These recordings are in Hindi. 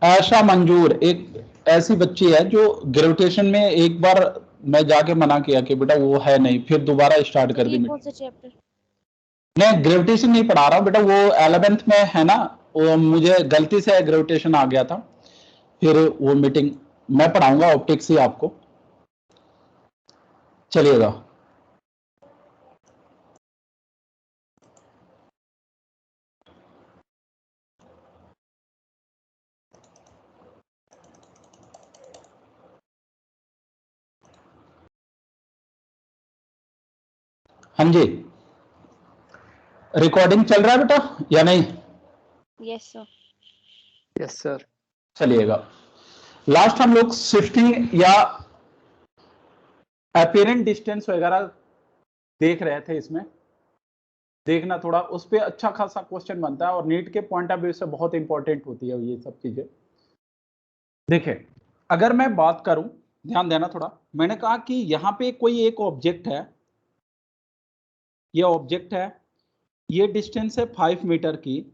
आशा मंजूर एक ऐसी बच्ची है जो ग्रेविटेशन में एक बार मैं जाके मना किया कि बेटा वो है नहीं, फिर दोबारा स्टार्ट कर दी। कौन सा चैप्टर? मैं ग्रेविटेशन नहीं पढ़ा रहा हूँ बेटा, वो 11th में है ना, वो मुझे गलती से ग्रेविटेशन आ गया था, फिर वो मीटिंग मैं पढ़ाऊंगा ऑप्टिक्स ही आपको। चलिएगा, हाँ जी, रिकॉर्डिंग चल रहा है बेटा या नहीं? Yes sir. Yes sir. चलिएगा, लास्ट हम लोग शिफ्टिंग या अपीयरेंट डिस्टेंस वगैरह देख रहे थे। इसमें देखना थोड़ा, उस पर अच्छा खासा क्वेश्चन बनता है और नीट के पॉइंट ऑफ व्यू से बहुत इंपॉर्टेंट होती है ये सब चीजें। देखिए, अगर मैं बात करूं, ध्यान देना थोड़ा, मैंने कहा कि यहां पे कोई एक ऑब्जेक्ट है, ये ऑब्जेक्ट है, ये डिस्टेंस है 5 मीटर की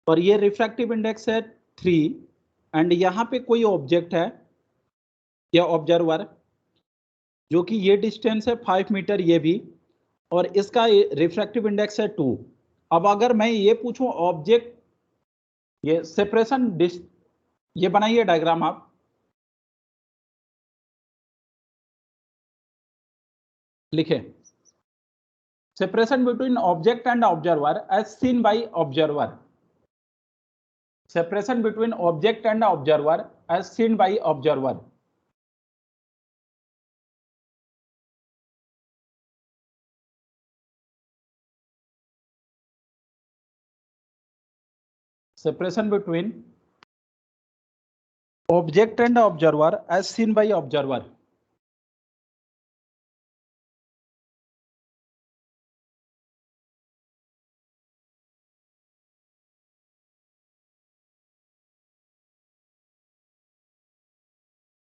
और ये रिफ्रैक्टिव इंडेक्स है 3, एंड यहां पे कोई ऑब्जेक्ट है या ऑब्जर्वर जो कि ये डिस्टेंस है 5 मीटर ये भी, और इसका रिफ्रैक्टिव इंडेक्स है 2। अब अगर मैं ये पूछूं ऑब्जेक्ट, ये सेपरेशन ये बनाइए डायग्राम आप, लिखे separation between object and observer as seen by observer, separation between object and observer as seen by observer. Separation between object and observer as seen by observer.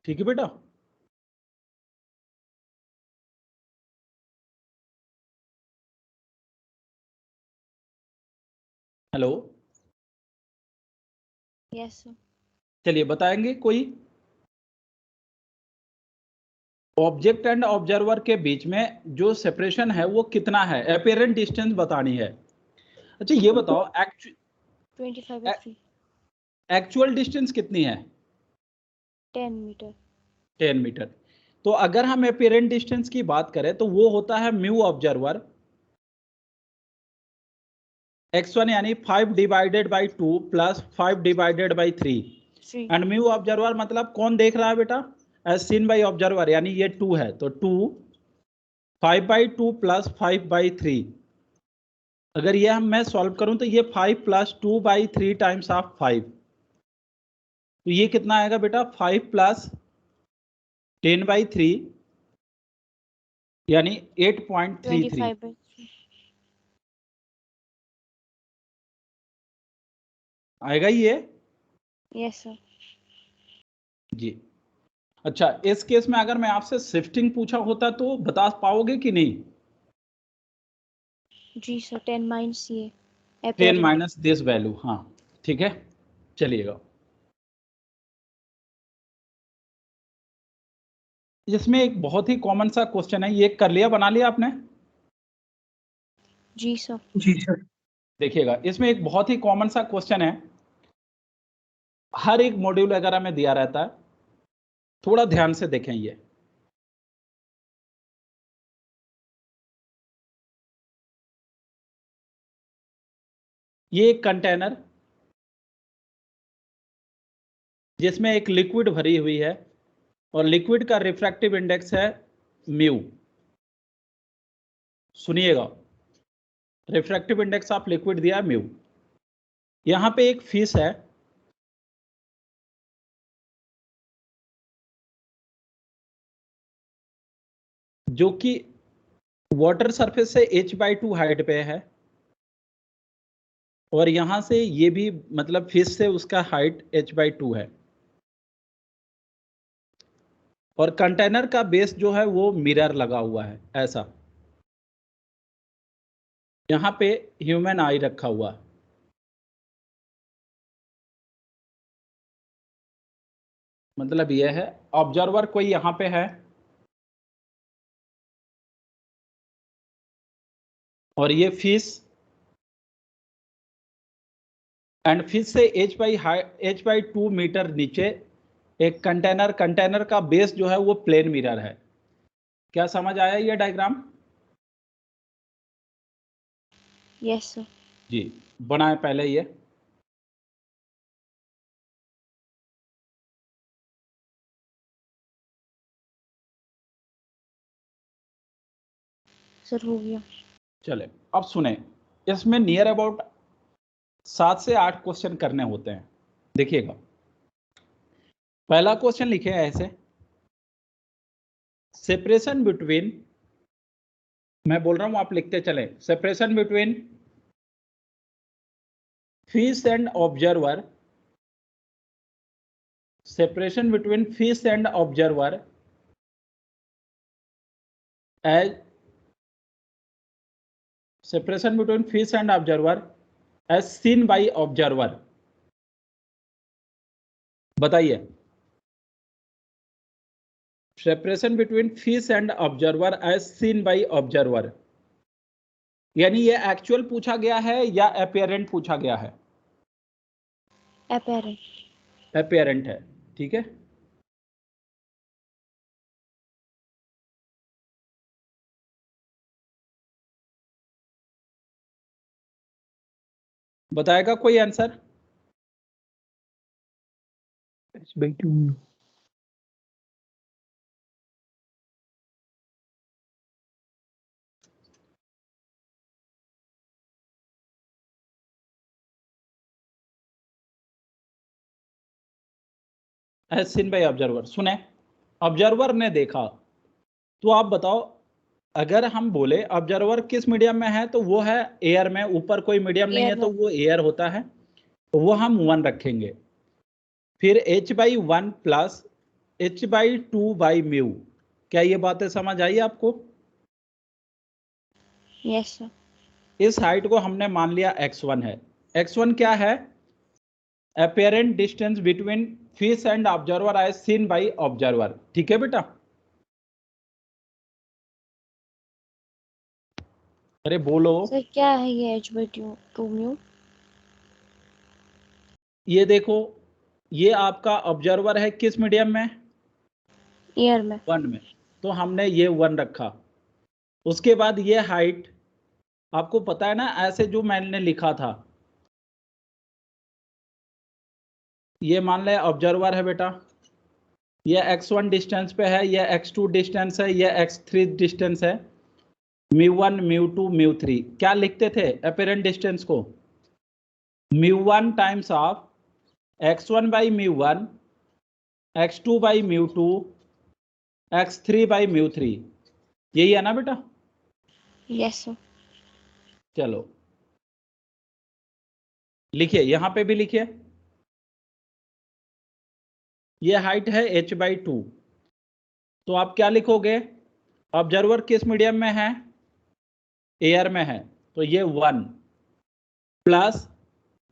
ठीक है बेटा, हेलो, यस सर। चलिए बताएंगे कोई ऑब्जेक्ट एंड ऑब्जर्वर के बीच में जो सेपरेशन है वो कितना है, अपीयरेंट डिस्टेंस बतानी है। अच्छा ये बताओ 25/3 एक्चुअल डिस्टेंस कितनी है? 10 मीटर। 10 मीटर। तो अगर हम अपीयरेंट डिस्टेंस की बात करें तो वो होता है म्यू ऑब्जर्वर x1 यानी 5 divided by 2 plus 5 divided by 3, and mu observer मतलब कौन देख रहा है बेटा, एज सीन बाई ऑब्जर्वर, यानी ये 2 है तो 2 5/2 प्लस 5/3। अगर ये हम मैं सॉल्व करूं तो ये 5 प्लस 2/3 टाइम्स ऑफ 5, तो ये कितना आएगा बेटा 5 प्लस 10/3 यानी 8.33 आएगा ये। Yes sir. जी अच्छा, इस केस में अगर मैं आपसे शिफ्टिंग पूछा होता तो बता पाओगे कि नहीं? जी सर, 10 माइनस ये 10 माइनस दिस वैल्यू, हाँ ठीक है। चलिएगा, इसमें एक बहुत ही कॉमन सा क्वेश्चन है, ये कर लिया, बना लिया आपने? जी सर। जी सर। देखिएगा, इसमें एक बहुत ही कॉमन सा क्वेश्चन है, हर एक मॉड्यूल वगैरह में दिया रहता है, थोड़ा ध्यान से देखें। ये एक कंटेनर जिसमें एक लिक्विड भरी हुई है और लिक्विड का रिफ्रैक्टिव इंडेक्स है म्यू। सुनिएगा, रिफ्रैक्टिव इंडेक्स ऑफ लिक्विड दिया म्यू। यहां पे एक फिश है जो कि वाटर सरफेस से h/2 हाइट पे है, और यहां से ये भी मतलब फिश से उसका हाइट h/2 है, और कंटेनर का बेस जो है वो मिरर लगा हुआ है ऐसा, यहां पे ह्यूमन आई रखा हुआ है। मतलब ये है ऑब्जर्वर कोई यहाँ पे है और ये फिश, एंड फिश से h/2 मीटर नीचे एक कंटेनर का बेस जो है वो प्लेन मिरर है। क्या समझ आया ये डायग्राम? Yes, sir. जी, बनाए पहले ये। सर हो गया। चले अब सुने, इसमें नियर अबाउट 7 से 8 क्वेश्चन करने होते हैं। देखिएगा, पहला क्वेश्चन लिखे हैं ऐसे, सेपरेशन बिटवीन, मैं बोल रहा हूं आप लिखते चले, separation between fish and observer, separation between fish and observer as, separation between fish and observer as seen by observer। बताइए, separation between fish and observer as seen by observer, यानी ये एक्चुअल पूछा गया है या अपियरेंट पूछा गया है? Apparent. अपियरेंट है, ठीक है। बताएगा कोई answer? h/2 mu। As seen by observer. सुने, ऑब्जर्वर ने देखा, तो आप बताओ, अगर हम बोले ऑब्जर्वर किस मीडियम में है तो वो है एयर में, ऊपर कोई मीडियम नहीं Air है तो में। वो एयर होता है, तो वो हम 1 रखेंगे। फिर h/1 plus h/2 by mu. क्या ये बातें समझ आई आपको? Yes, sir. इस हाइट को हमने मान लिया x1 है। x1 क्या है? Apparent distance between fish and observer as seen by observer. ठीक है बेटा? अरे बोलो। सर क्या है ये h/2 mu? ये देखो, ये आपका ऑब्जर्वर है किस मीडियम में? Air में। 1 में, तो हमने ये 1 रखा। उसके बाद ये हाइट, आपको पता है ना, ऐसे जो मैंने लिखा था, ये मान ले ऑब्जर्वर है बेटा, ये x1 डिस्टेंस पे है, ये x2 डिस्टेंस है, ये x3 डिस्टेंस है, μ1 μ2 μ3। क्या लिखते थे अपेरेंट डिस्टेंस को? μ1 times of x1 by μ1, x2 by μ2, x3 by μ3। यही है ना बेटा? Yes, sir. चलो लिखिए, यहां पे भी लिखिए, ये हाइट है h/2, तो आप क्या लिखोगे? ऑब्जर्वर किस मीडियम में है? एयर में है, तो ये 1 प्लस,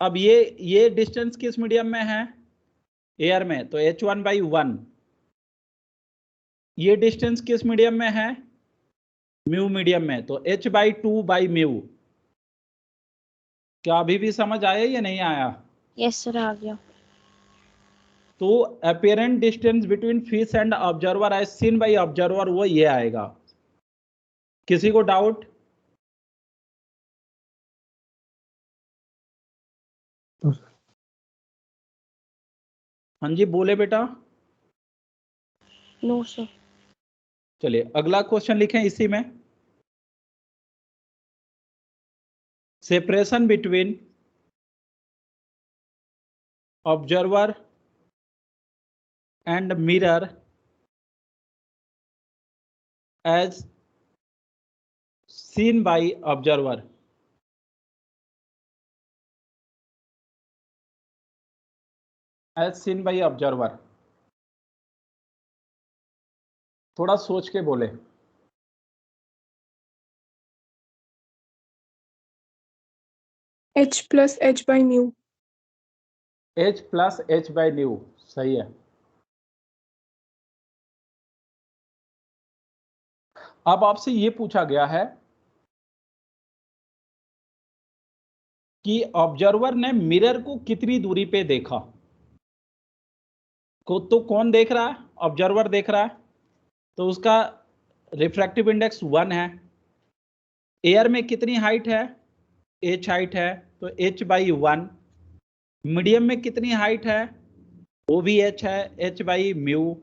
अब ये डिस्टेंस किस मीडियम में है? एयर में, तो h1 बाई 1। ये डिस्टेंस किस मीडियम में है? म्यू मीडियम में, तो h/2 बाई म्यू। क्या अभी भी समझ आया या नहीं आया? Yes, sir आ गया। तो apparent distance between fish and observer as seen by observer वो ये आएगा। किसी को डाउट? हाँ जी बोले बेटा। No, sir. चलिए अगला क्वेश्चन लिखें इसी में, separation between observer and mirror as seen by observer. As seen by observer, थोड़ा सोच के बोले। h plus h by mu। h plus h by new, सही है। अब आपसे ये पूछा गया है कि ऑब्जर्वर ने मिरर को कितनी दूरी पे देखा। तो कौन देख रहा है? ऑब्जर्वर देख रहा है, तो उसका रिफ्रैक्टिव इंडेक्स 1 है। एयर में कितनी हाइट है? h हाइट है, तो h/1। मीडियम में कितनी हाइट है? वो भी h है, h/μ।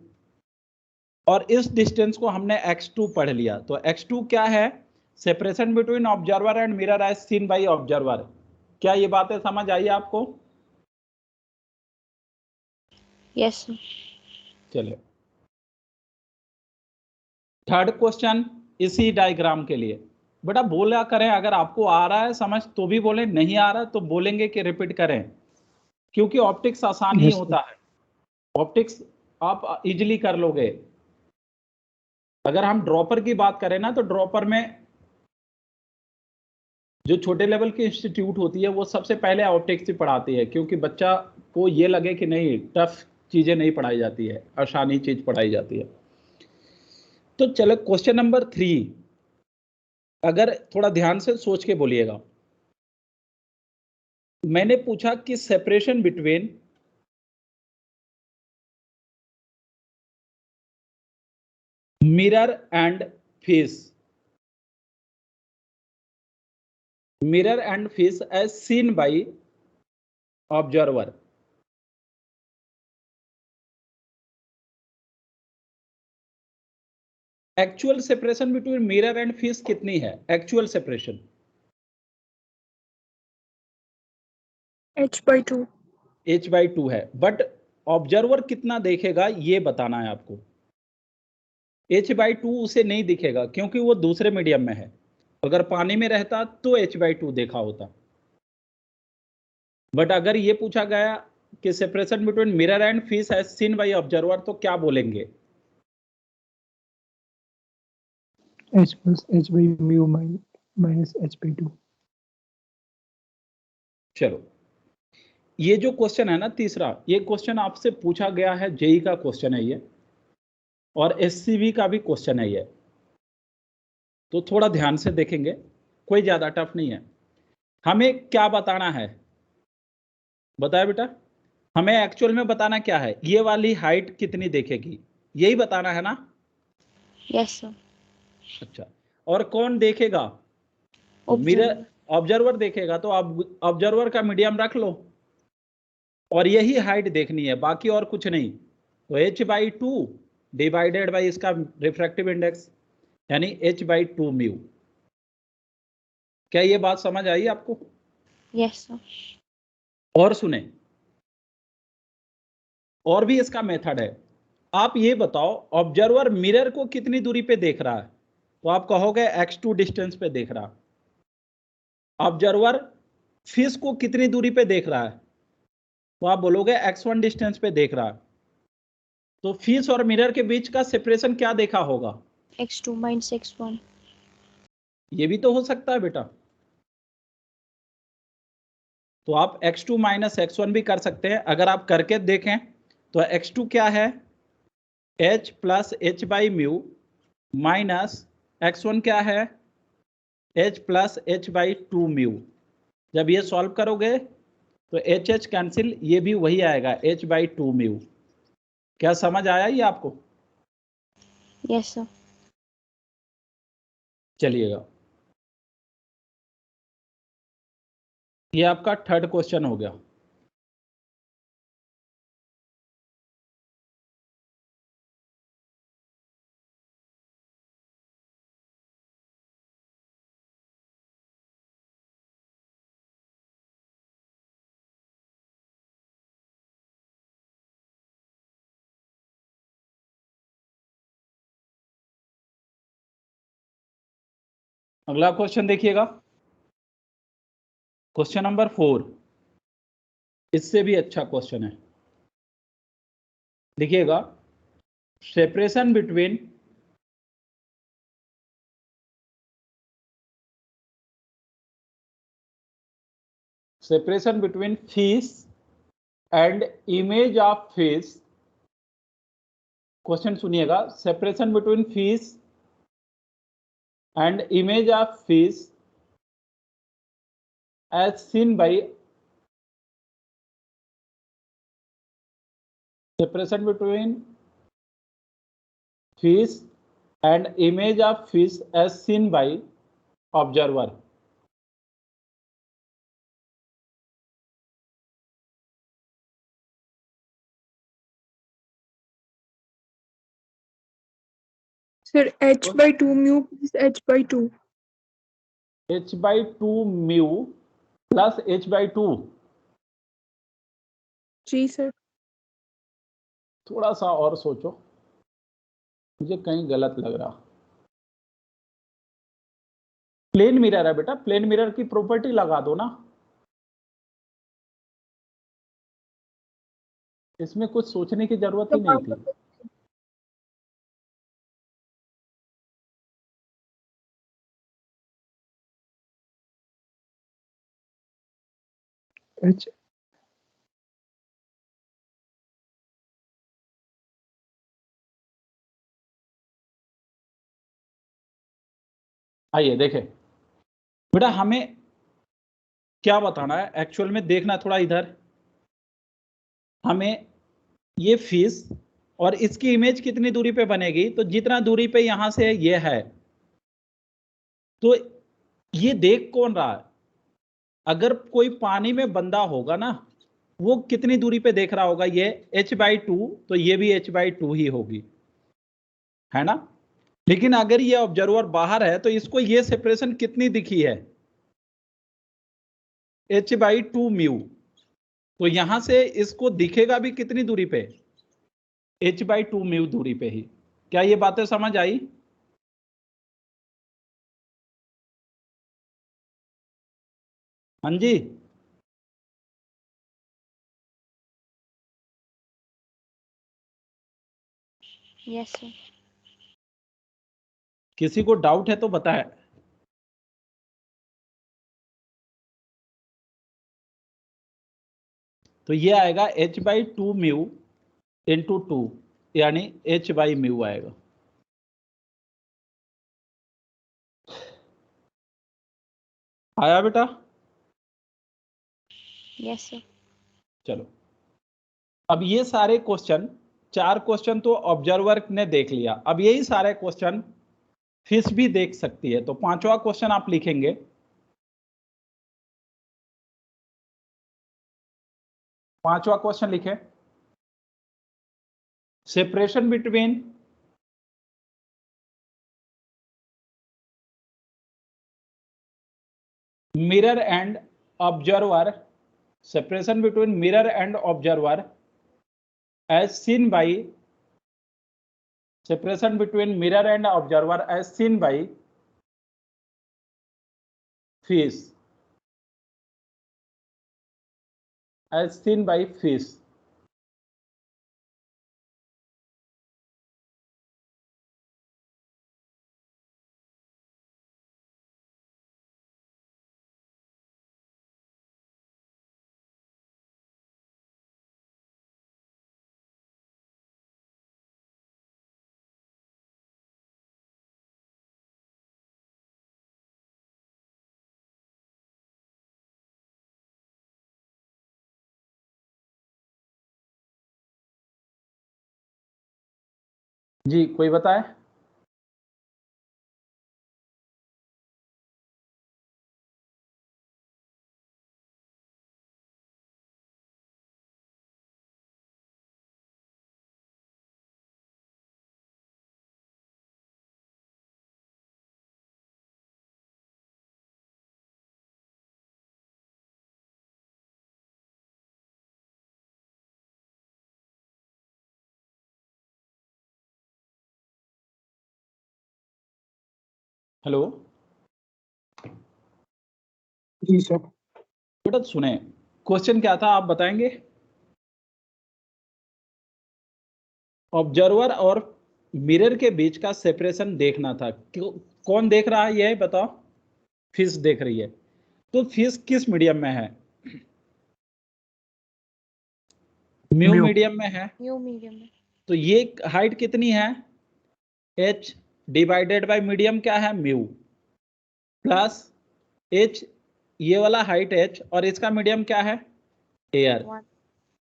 और इस डिस्टेंस को हमने x2 पढ़ लिया, तो x2 क्या है? Separation between observer and mirror as seen by observer. क्या ये बातें समझ आई आपको? Yes sir. चलिए थर्ड क्वेश्चन इसी डायग्राम के लिए। बेटा बोला करें, अगर आपको आ रहा है समझ तो भी बोलें, नहीं आ रहा तो बोलेंगे कि रिपीट करें, क्योंकि ऑप्टिक्स आसान ही Yes, होता है। ऑप्टिक्स आप इजीली कर लोगे। अगर हम ड्रॉपर की बात करें ना, तो ड्रॉपर में जो छोटे लेवल की इंस्टीट्यूट होती है वो सबसे पहले ऑप्टिक्स ही पढ़ाती है, क्योंकि बच्चा को ये लगे कि नहीं टफ चीजें नहीं पढ़ाई जाती है, आसानी चीज पढ़ाई जाती है। तो चलो क्वेश्चन नंबर 3, अगर थोड़ा ध्यान से सोच के बोलिएगा। मैंने पूछा कि separation between mirror and face, mirror and face as seen by observer. Actual separation between mirror and face कितनी है? Actual separation h/2। h/2 है, बट ऑब्जर्वर कितना देखेगा ये बताना है आपको। h/2 उसे नहीं दिखेगा, क्योंकि वो दूसरे मीडियम में है। अगर पानी में रहता तो h/2 देखा होता, बट अगर ये पूछा गया कि separation between mirror and face as seen by observer, तो क्या बोलेंगे? h plus h by mu minus h by 2. चलो ये जो क्वेश्चन है ना तीसरा, ये क्वेश्चन आपसे पूछा गया है, जेई का क्वेश्चन है ये, और एससीबी का भी क्वेश्चन है ये, तो थोड़ा ध्यान से देखेंगे, कोई ज्यादा टफ नहीं है। हमें क्या बताना है बताया बेटा? हमें एक्चुअल में बताना क्या है, ये वाली हाइट कितनी देखेगी, यही बताना है ना? Yes sir. अच्छा, और कौन देखेगा? तो मिरर ऑब्जर्वर देखेगा, तो आप ऑब्जर्वर का मीडियम रख लो, और यही हाइट देखनी है, बाकी और कुछ नहीं। तो h/2 डिवाइडेड बाई इसका रिफ्रैक्टिव इंडेक्स, यानी h/2 म्यू। क्या ये बात समझ आई आपको? Yes sir. और सुने, और भी इसका मेथड है। आप ये बताओ, ऑब्जर्वर मिरर को कितनी दूरी पे देख रहा है? तो आप कहोगे x2 डिस्टेंस पे देख रहा है। ऑब्जर्वर फिश को कितनी दूरी पे देख रहा है? तो आप बोलोगे x1 डिस्टेंस पे देख रहा है। तो फिश और मिरर के बीच का सेपरेशन क्या देखा होगा? x2 minus x1। ये भी तो हो सकता है बेटा। तो आप x2 माइनस x1 भी कर सकते हैं। अगर आप करके देखें तो x2 क्या है? h plus h/μ minus x1 क्या है? h plus h/2 mu. जब ये सॉल्व करोगे तो h कैंसिल, ये भी वही आएगा h/2 म्यू। क्या समझ आया ये आपको? Yes sir. चलिएगा, ये आपका थर्ड क्वेश्चन हो गया। अगला क्वेश्चन देखिएगा, क्वेश्चन नंबर 4। इससे भी अच्छा क्वेश्चन है, देखिएगा। Separation between fish and image of fish. Question सुनिएगा, separation between fish and image of fish as seen by separation between fish and image of fish as seen by observer. Sir, h by 2 mu plus h by 2. h by 2 mu plus h by 2. जी सर। थोड़ा सा और सोचो, मुझे कहीं गलत लग रहा। प्लेन मिरर है बेटा, प्लेन मिरर की प्रॉपर्टी लगा दो ना, इसमें कुछ सोचने की जरूरत ही नहीं थी। H आइए देखें बेटा, हमें क्या बताना है एक्चुअल में, देखना थोड़ा इधर। हमें ये फिश और इसकी इमेज कितनी दूरी पे बनेगी, तो जितना दूरी पे यहां से ये है, तो ये देख कौन रहा है? अगर कोई पानी में बंदा होगा ना, वो कितनी दूरी पे देख रहा होगा? ये h/2, तो ये भी h/2 ही होगी, है ना। लेकिन अगर ये ऑब्जर्वर बाहर है तो इसको ये सेपरेशन कितनी दिखी है? h/2 mu. तो यहां से इसको दिखेगा भी कितनी दूरी पे? h/2 म्यू दूरी पे ही। क्या ये बातें समझ आई? हाँ जी। Yes, sir. किसी को डाउट है तो बताए। तो ये आएगा h/2 म्यू इंटू 2, यानी h/म्यू आएगा। आया बेटा? Yes, sir. चलो, अब ये सारे क्वेश्चन, 4 क्वेश्चन तो ऑब्जर्वर ने देख लिया, अब यही सारे क्वेश्चन फिश भी देख सकती है। तो 5वां क्वेश्चन आप लिखेंगे, 5वां क्वेश्चन लिखे, separation between mirror and observer, separation between mirror and observer as seen by, separation between mirror and observer as seen by fish, as seen by fish. जी कोई बताए? हेलो जी सर। बेटा सुने, क्वेश्चन क्या था आप बताएंगे? ऑब्जर्वर और मिरर के बीच का सेपरेशन देखना था। कौन देख रहा है ये बताओ? फिश देख रही है। तो फिश किस मीडियम में है? म्यू मीडियम में है। Mu medium में। तो ये हाइट कितनी है? h डिवाइडेड बाय मीडियम क्या है? म्यू। प्लस h, ये वाला हाइट h और इसका मीडियम क्या है, एयर। 1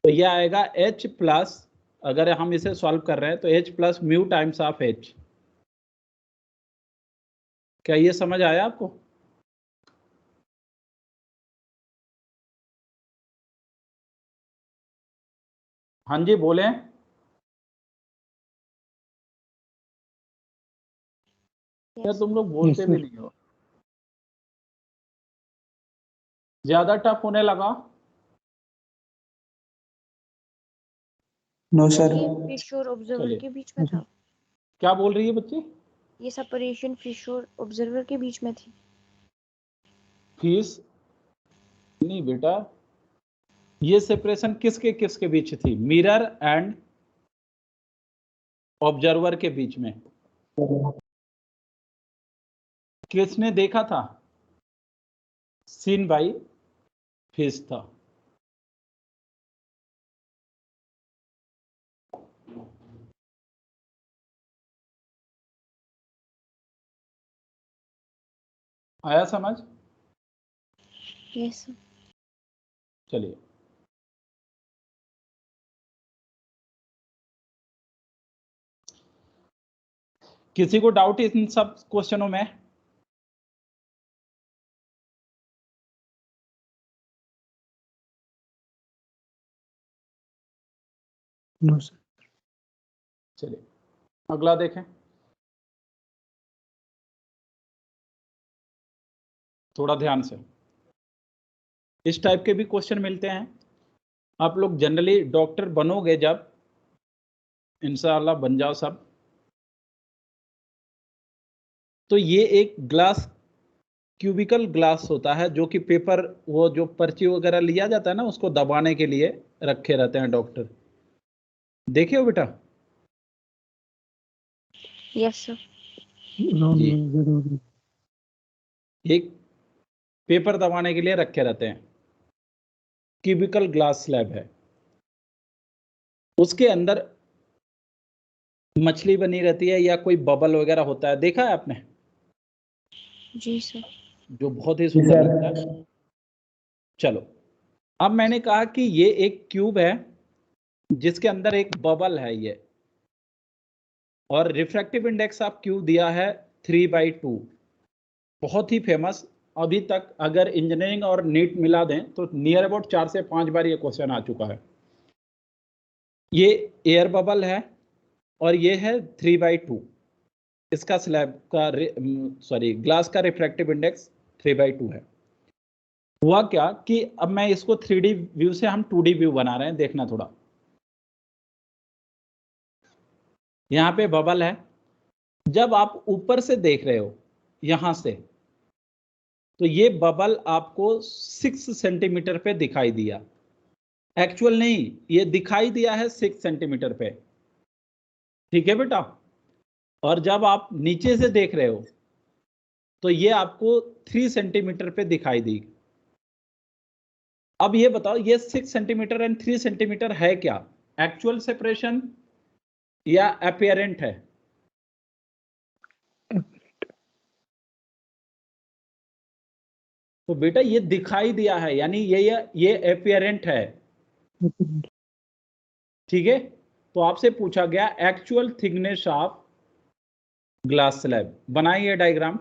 तो ये आएगा h प्लस, अगर हम इसे सॉल्व कर रहे हैं तो h plus mu times of h। क्या ये समझ आया आपको? हाँ जी बोलें। क्या yes तुम लोग Yes, बोलते भी sir. नहीं हो? ज्यादा टफ होने लगा? No, sir. ये फिश और ऑब्जर्वर चलिए, के बीच में था। क्या बोल रही है बच्ची? ये सेपरेशन फिश और ऑब्जर्वर के बीच में थी। फीस नहीं बेटा, ये सेपरेशन किसके किसके बीच थी, मिरर एंड ऑब्जर्वर के बीच में। किसने देखा था? सीन बाई फिश था। आया समझ? यस चलिए, किसी को डाउट इन सब क्वेश्चनों में? No, sir. चलिए अगला देखें, थोड़ा ध्यान से। इस टाइप के भी क्वेश्चन मिलते हैं। आप लोग जनरली डॉक्टर बनोगे जब, इंशाल्लाह बन जाओ सब, तो ये एक ग्लास, क्यूबिकल ग्लास होता है जो कि पेपर, वो जो पर्ची वगैरह लिया जाता है ना, उसको दबाने के लिए रखे रहते हैं डॉक्टर। देखे हो बेटा? Yes sir. Round जी, में जरूर. एक पेपर दबाने के लिए रखे रहते हैं, क्यूबिकल ग्लास स्लैब है, उसके अंदर मछली बनी रहती है या कोई बबल वगैरह होता है, देखा है आपने? जी सर। जो बहुत ही सुंदर लगता है। चलो, अब मैंने कहा कि ये एक क्यूब है जिसके अंदर एक बबल है ये, और रिफ्रैक्टिव इंडेक्स ऑफ क्यूब दिया है 3/2, बहुत ही फेमस। अभी तक अगर इंजीनियरिंग और नीट मिला दें तो नियर अबाउट 4 से 5 बार ये क्वेश्चन आ चुका है। ये एयर बबल है और ये है 3/2, इसका स्लैब का सॉरी ग्लास का रिफ्रैक्टिव इंडेक्स 3/2 है। हुआ क्या कि अब मैं इसको 3D व्यू से हम 2D व्यू बना रहे हैं, देखना थोड़ा। यहाँ पे बबल है, जब आप ऊपर से देख रहे हो यहां से, तो ये बबल आपको 6 सेंटीमीटर पे दिखाई दिया। एक्चुअल नहीं, ये दिखाई दिया है 6 सेंटीमीटर पे, ठीक है बेटा? और जब आप नीचे से देख रहे हो तो ये आपको 3 सेंटीमीटर पे दिखाई दी। अब ये बताओ, ये 6 सेंटीमीटर एंड 3 सेंटीमीटर है क्या, एक्चुअल सेपरेशन या अपियरेंट है? तो बेटा ये दिखाई दिया है, यानी ये अपियरेंट है, ठीक है? तो आपसे पूछा गया actual thickness of glass slab, बनाइए डायग्राम।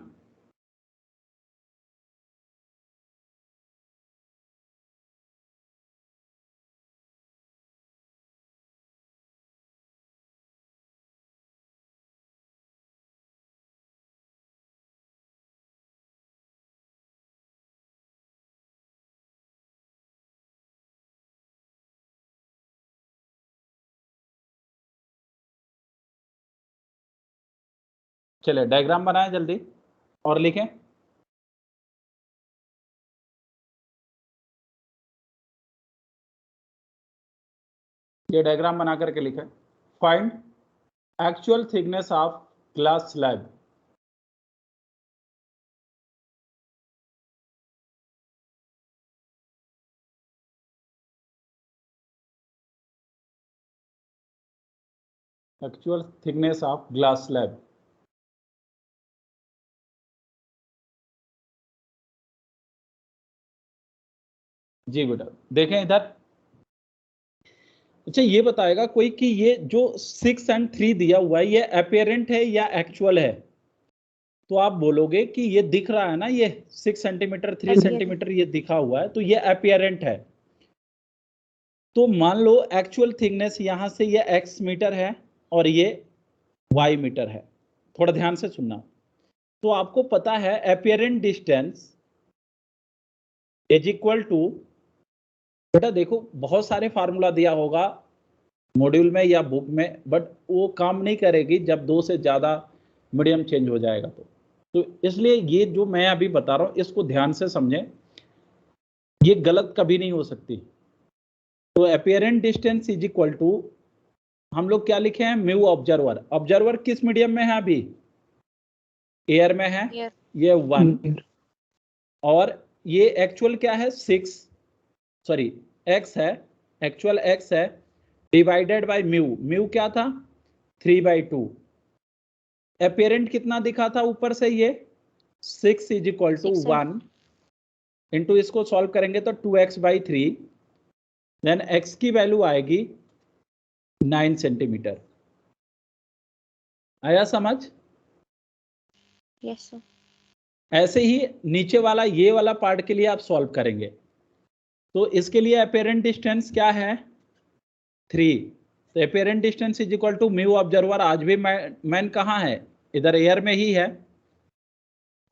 चलिए डायग्राम बनाएं जल्दी और लिखें। ये डायग्राम बना करके लिखें, find actual thickness of glass slab. Actual thickness of glass slab. जी बेटा, देखें इधर। अच्छा ये बताएगा कोई कि ये जो 6 and 3 दिया हुआ है ये अपेरेंट है या एक्चुअल है? तो आप बोलोगे कि ये दिख रहा है ना, ये 6 सेंटीमीटर 3 Apparent। सेंटीमीटर ये दिखा हुआ है, तो ये अपेरेंट है। तो मान लो एक्चुअल थिकनेस यहां से ये x मीटर है और ये y मीटर है। थोड़ा ध्यान से सुनना। तो आपको पता है apparent distance is equal to, बेटा देखो बहुत सारे फार्मूला दिया होगा मॉड्यूल में या बुक में, बट वो काम नहीं करेगी जब 2 से ज्यादा मीडियम चेंज हो जाएगा। तो इसलिए ये जो मैं अभी बता रहा हूं इसको ध्यान से समझें, ये गलत कभी नहीं हो सकती। तो apparent distance is equal to, हम लोग क्या लिखे हैं, म्यू ऑब्जर्वर। ऑब्जर्वर किस मीडियम में है अभी? एयर में है। Air। ये 1 Here. और ये एक्चुअल क्या है 6, सॉरी x है, एक्चुअल x है डिवाइडेड बाय म्यू। म्यू क्या था 3/2। अपेरेंट कितना दिखा था ऊपर से, ये 6 इज इक्वल टू 6 1 इंटू, इसको सॉल्व करेंगे तो 2x/3, देन x की वैल्यू आएगी 9 सेंटीमीटर। आया समझ? Yes sir। ऐसे ही नीचे वाला ये वाला पार्ट के लिए आप सॉल्व करेंगे। तो इसके लिए अपेरेंट डिस्टेंस क्या है 3। तो apparent distance is equal to mu observer, आज भी मैन कहाँ है, इधर एयर में ही है,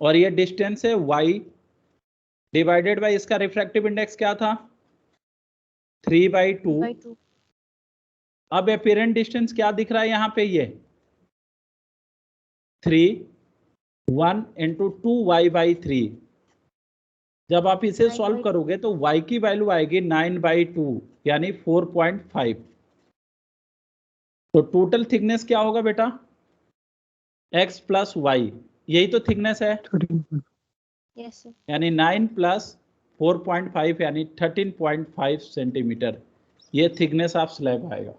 और ये डिस्टेंस है y डिवाइडेड बाय इसका रिफ्रैक्टिव इंडेक्स क्या था 3/2। 3/2। अब अपेरेंट डिस्टेंस क्या दिख रहा है यहाँ पे, ये 3 1 इंटू 2y/3। जब आप इसे सॉल्व 9/2। करोगे तो y की वैल्यू आएगी 9/2 यानी 4.5। तो टोटल थिकनेस क्या होगा बेटा, x प्लस वाई, यही तो थिकनेस है, 13. Yes sir। यानी 9 प्लस 4.5 यानी 13.5 सेंटीमीटर ये थिकनेस ऑफ स्लैब आएगा।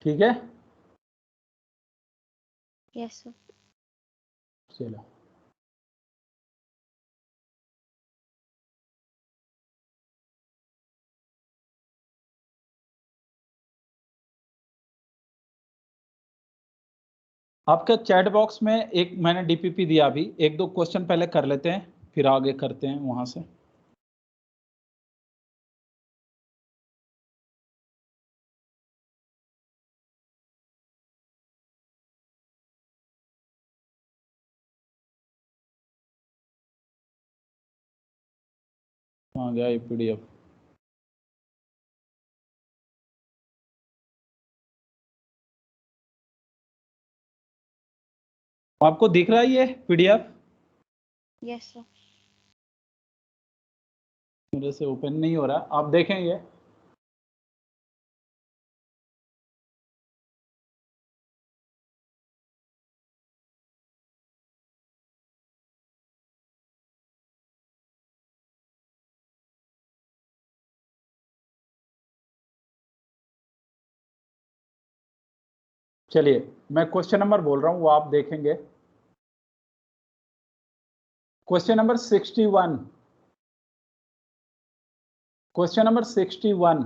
ठीक है, Yes sir। चलो। आपका चैट बॉक्स में एक मैंने डीपीपी दिया, अभी एक दो क्वेश्चन पहले कर लेते हैं फिर आगे करते हैं वहां से। कहाँ गया ये पीडीएफ? आपको दिख रहा है ये पीडीएफ? Yes sir। मेरे से ओपन नहीं हो रहा, आप देखें ये। चलिए मैं क्वेश्चन नंबर बोल रहा हूं वो आप देखेंगे। Question number 61। Question number 61।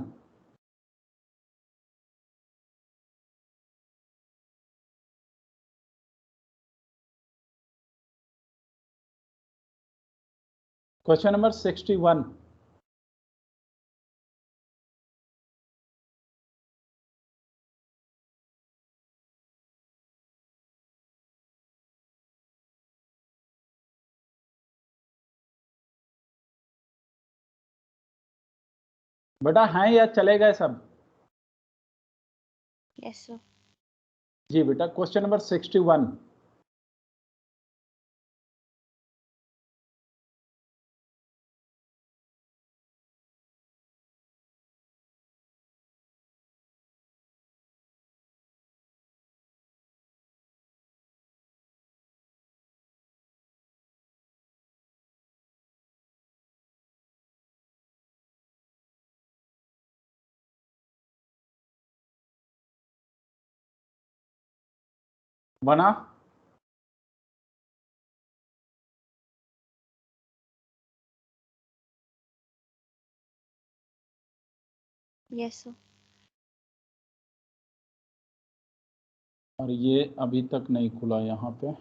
Question number 61। बेटा हैं या चले गए सब? Yes sir। जी बेटा, क्वेश्चन नंबर 61। बना? Yes, sir. और ये अभी तक नहीं खुला यहाँ पे।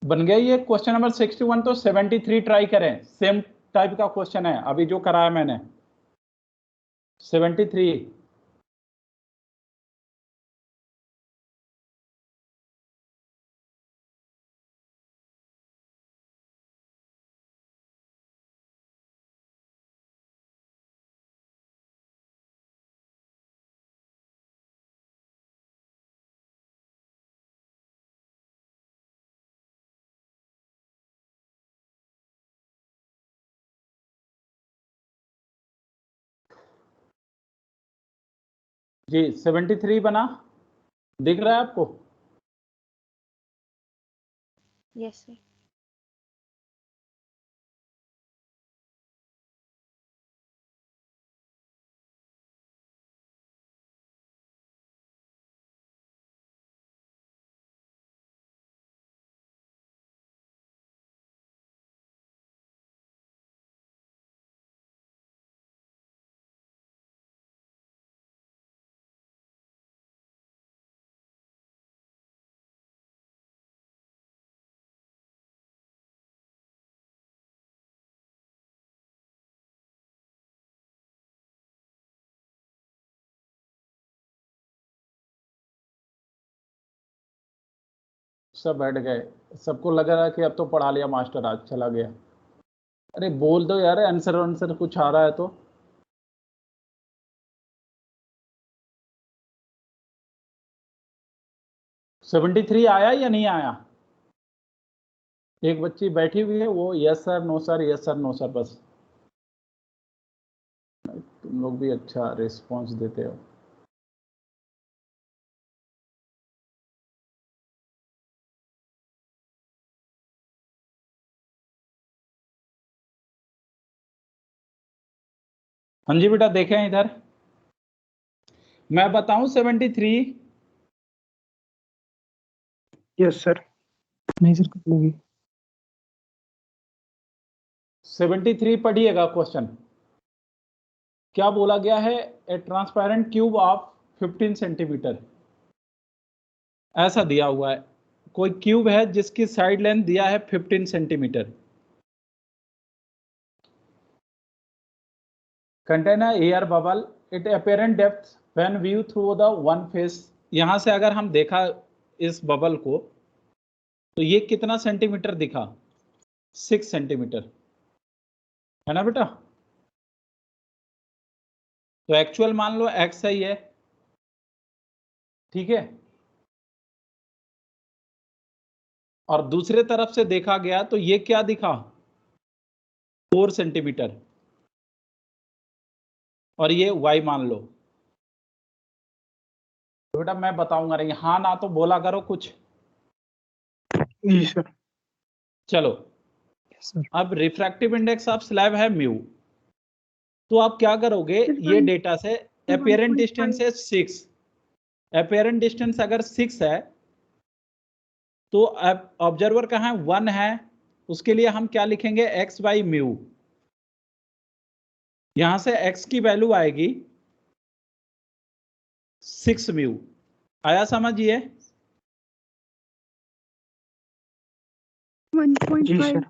बन गया ये क्वेश्चन नंबर 61। तो 73 ट्राई करें, सेम टाइप का क्वेश्चन है अभी जो कराया मैंने। 73 जी 73 बना, दिख रहा है आपको? Yes, sir. सब बैठ गए, सबको लग रहा है कि अब तो पढ़ा लिया मास्टर, आज चला गया। अरे बोल दो यार, आंसर आंसर कुछ आ रहा है तो। सेवेंटी थ्री आया या नहीं आया? एक बच्ची बैठी हुई है, वो yes sir no sir, yes sir no sir बस। तुम लोग भी अच्छा रिस्पॉन्स देते हो। हाँ जी बेटा, देखें इधर, मैं बताऊं 73? Yes sir. नहीं सर, कुछ नहीं। 73 पढ़िएगा क्वेश्चन। क्या बोला गया है? ए ट्रांसपेरेंट क्यूब ऑफ 15 सेंटीमीटर, ऐसा दिया हुआ है। कोई क्यूब है जिसकी साइड लेंथ दिया है 15 centimetre. Contain air bubble, it apparent depth when view through the one face. यहां से अगर हम देखा इस बबल को तो ये कितना सेंटीमीटर दिखा? 6 सेंटीमीटर, है ना बेटा? तो एक्चुअल मान लो x ही है, ठीक है। और दूसरे तरफ से देखा गया तो ये क्या दिखा? 4 सेंटीमीटर, और ये y मान लो। तो बेटा मैं बताऊंगा नहीं, हाँ ना तो बोला करो कुछ। जी सर। चलो, सर अब रिफ्रैक्टिव इंडेक्स ऑफ स्लैब है म्यू, तो आप क्या करोगे? ये डेटा से अपेरेंट डिस्टेंस है 6, अपेरेंट डिस्टेंस अगर 6 है तो ऑब्जर्वर कहाँ है? 1 है, उसके लिए हम क्या लिखेंगे? x by mu. यहां से x की वैल्यू आएगी 6 म्यू। आया समझिए? 1.5.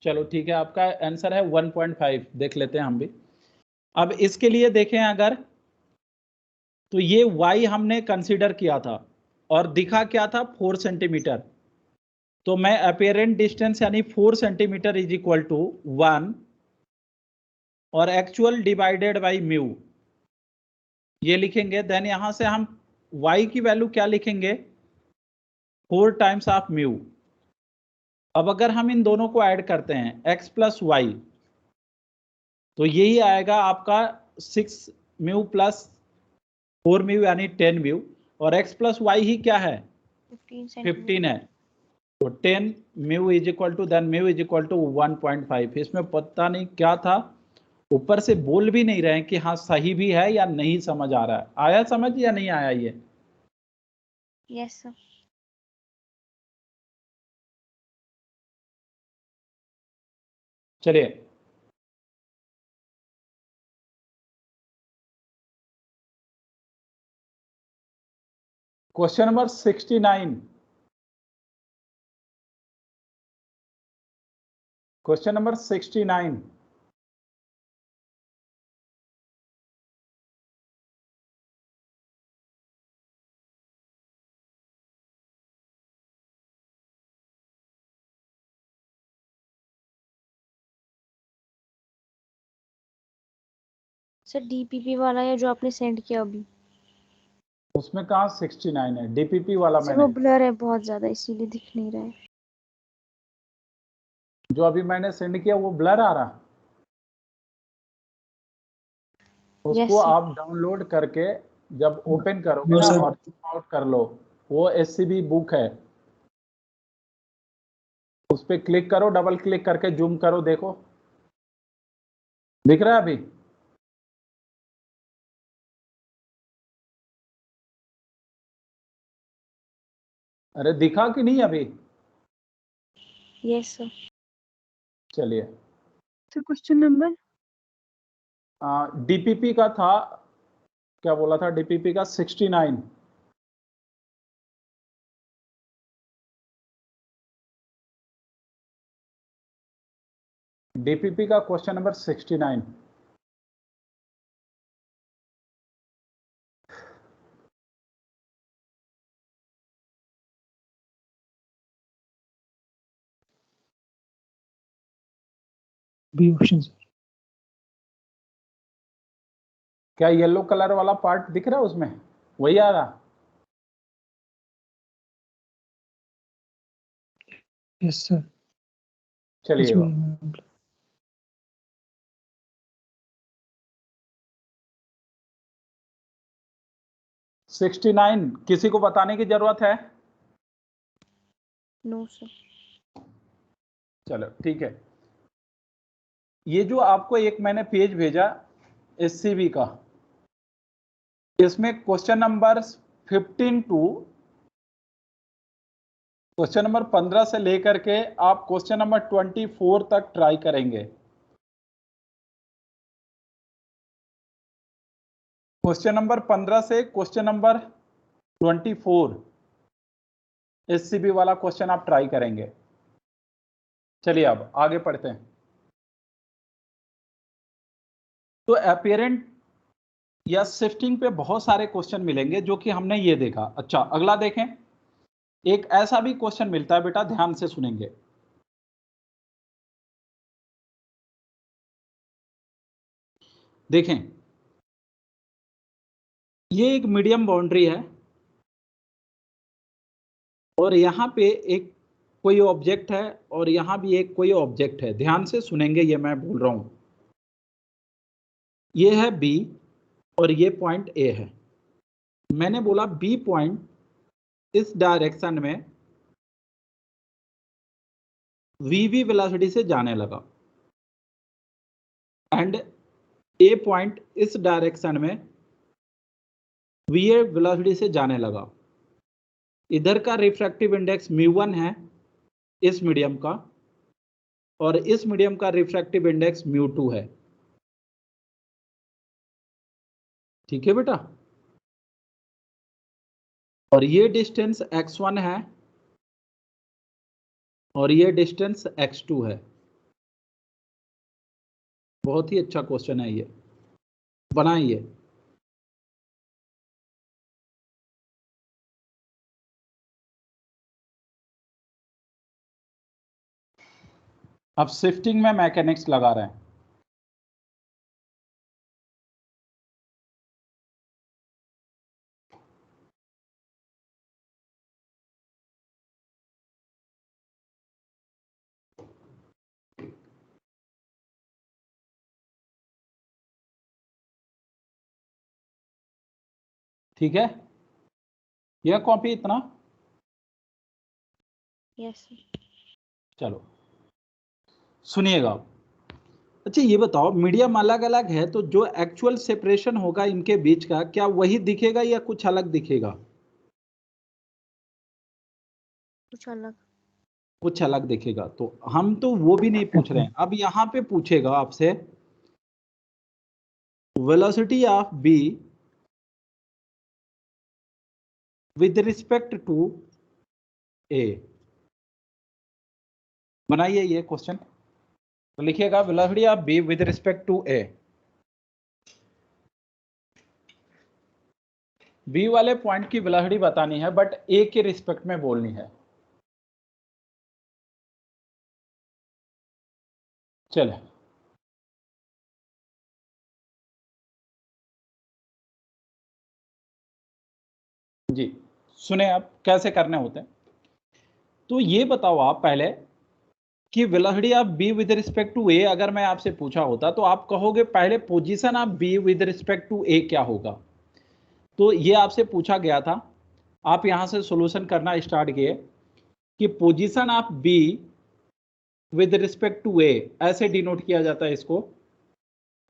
चलो ठीक है, आपका आंसर है 1.5। देख लेते हैं हम भी। अब इसके लिए देखें अगर, तो ये y हमने कंसीडर किया था और दिखा क्या था? 4 सेंटीमीटर। तो मैं अपेरेंट डिस्टेंस यानी 4 सेंटीमीटर इज इक्वल टू 1 और एक्चुअल डिवाइडेड बाई म्यू ये लिखेंगे। देन यहां से हम y की वैल्यू क्या लिखेंगे? 4 टाइम्स ऑफ म्यू। अब अगर हम इन दोनों को ऐड करते हैं x प्लस वाई, तो यही आएगा आपका 6 म्यू प्लस 4 म्यू यानी 10 म्यू, और x प्लस वाई ही क्या है 15 है, तो 10 mu is equal to then mu is equal to 1.5। इसमें पता नहीं क्या था, ऊपर से बोल भी नहीं रहे हैं कि हाँ सही भी है या नहीं समझ आ रहा है। आया समझ या नहीं आया ये? Yes sir. चलिए question number 69। Question number 69। Sir DPP वाला है जो आपने सेंड किया अभी। उसमें कहा 69 है, डीपीपी वाला सर वो मैंने ब्लर है बहुत ज्यादा इसीलिए दिख नहीं रहा है। जो अभी मैंने सेंड किया वो ब्लर आ रहा, उसको यस सर। आप डाउनलोड करके जब ओपन करोगे नो ना सर। और आउट कर लो, वो एससीबी बुक है, उस पर क्लिक करो, डबल क्लिक करके जूम करो, देखो दिख रहा है अभी? अरे दिखा कि नहीं अभी? Yes sir. चलिए सर क्वेश्चन नंबर डीपीपी का था, क्या बोला था, डीपीपी का 69। डीपीपी का question number 69। B option sir. क्या येलो कलर वाला पार्ट दिख रहा है उसमें, वही आ रहा? Yes sir. चलिए HBM 69 किसी को बताने की जरूरत है? No sir. चलो ठीक है। ये जो आपको एक मैंने पेज भेजा एससीबी का, इसमें question number 15 to question number 15 से लेकर के आप क्वेश्चन नंबर 24 तक ट्राई करेंगे। क्वेश्चन नंबर 15 से क्वेश्चन नंबर 24 एससीबी वाला क्वेश्चन आप ट्राई करेंगे। चलिए अब आगे पढ़ते हैं। तो अपेरेंट या शिफ्टिंग पे बहुत सारे क्वेश्चन मिलेंगे जो कि हमने ये देखा। अच्छा अगला देखें, एक ऐसा भी क्वेश्चन मिलता है बेटा, ध्यान से सुनेंगे। देखें, ये एक मीडियम बाउंड्री है और यहां पे एक कोई ऑब्जेक्ट है और यहां भी एक कोई ऑब्जेक्ट है। ध्यान से सुनेंगे, ये मैं बोल रहा हूं। ये है बी और ये पॉइंट ए है। मैंने बोला बी पॉइंट इस डायरेक्शन में वीवी वेलोसिटी से जाने लगा एंड ए पॉइंट इस डायरेक्शन में वीए वेलोसिटी से जाने लगा। इधर का रिफ्रैक्टिव इंडेक्स μ1 है इस मीडियम का, और इस मीडियम का रिफ्रैक्टिव इंडेक्स μ2 है। ठीक है बेटा, और ये डिस्टेंस x1 है और ये डिस्टेंस x2 है। बहुत ही अच्छा क्वेश्चन है ये, बनाइए। अब शिफ्टिंग में मैकेनिक्स लगा रहे हैं। ठीक है, यह कॉपी इतना। यस चलो सुनिएगा। अच्छा ये बताओ, मीडियम अलग अलग है तो जो एक्चुअल सेपरेशन होगा इनके बीच का, क्या वही दिखेगा या कुछ अलग दिखेगा? कुछ अलग। कुछ अलग दिखेगा। तो हम तो वो भी नहीं पूछ रहे हैं, अब यहां पे पूछेगा आपसे velocity of B with respect to A. बनाइए ये क्वेश्चन, तो लिखिएगा velocity of B with respect to A. B वाले पॉइंट की वेलोसिटी बतानी है बट ए के रिस्पेक्ट में बोलनी है। चले जी, सुने आप कैसे करने होते हैं। तो ये बताओ आप पहले कि velocity of B with respect to A अगर मैं आपसे पूछा होता तो आप कहोगे पहले position of B with respect to A क्या होगा। तो ये आपसे पूछा गया था, आप यहां से सॉल्यूशन करना स्टार्ट किए कि position of B with respect to A ऐसे डिनोट किया जाता है इसको।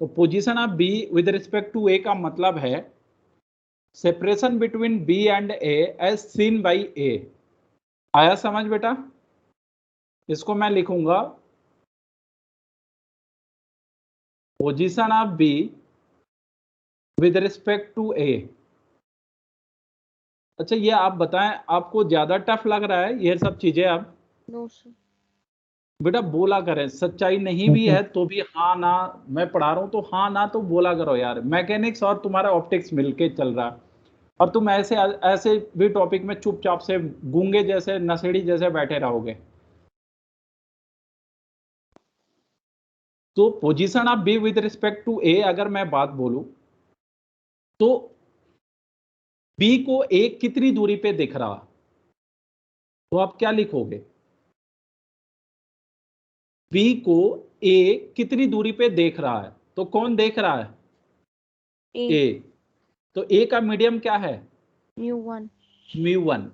तो position of B with respect to A का मतलब है separation between B and A as seen by A. आया समझ बेटा? इसको मैं लिखूंगा position of B with respect to A. अच्छा ये आप बताएं, आपको ज्यादा टफ लग रहा है ये सब चीजें? अब नो सर। बेटा बोला करें, सच्चाई नहीं भी है तो भी हाँ ना, मैं पढ़ा रहा हूं तो हाँ ना तो बोला करो यार। मैकेनिक्स और तुम्हारा ऑप्टिक्स मिलके चल रहा है और तुम ऐसे ऐसे भी टॉपिक में चुपचाप से गूंगे जैसे नशेड़ी जैसे बैठे रहोगे। तो position of B with respect to A अगर मैं बात बोलूं तो बी को ए कितनी दूरी पे दिख रहा, तो आप क्या लिखोगे? बी को ए कितनी दूरी पे देख रहा है, तो कौन देख रहा है? ए ए। तो ए का मीडियम क्या है? μ1 μ1।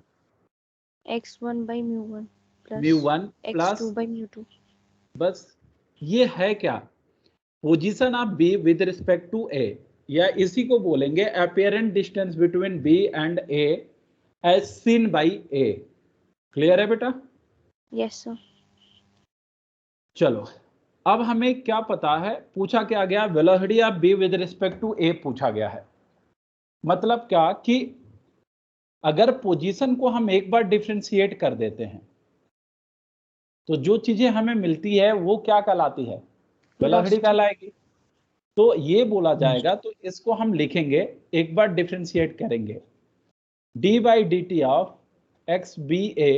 x1 by μ1 plus μ1 plus x2 by μ2। बस ये है क्या? Position of B with respect to A, या इसी को बोलेंगे apparent distance between B and A as seen by A. Clear है बेटा? Yes sir. चलो अब हमें क्या पता है, पूछा क्या गया? Velocity of B with respect to A पूछा गया है। मतलब क्या कि अगर पोजीशन को हम एक बार डिफरेंशिएट कर देते हैं तो जो चीजें हमें मिलती है वो क्या कहलाती है? वेलोसिटी कहलाएगी। तो ये बोला जाएगा, तो इसको हम लिखेंगे, एक बार डिफरेंशिएट करेंगे, d by D T of x b a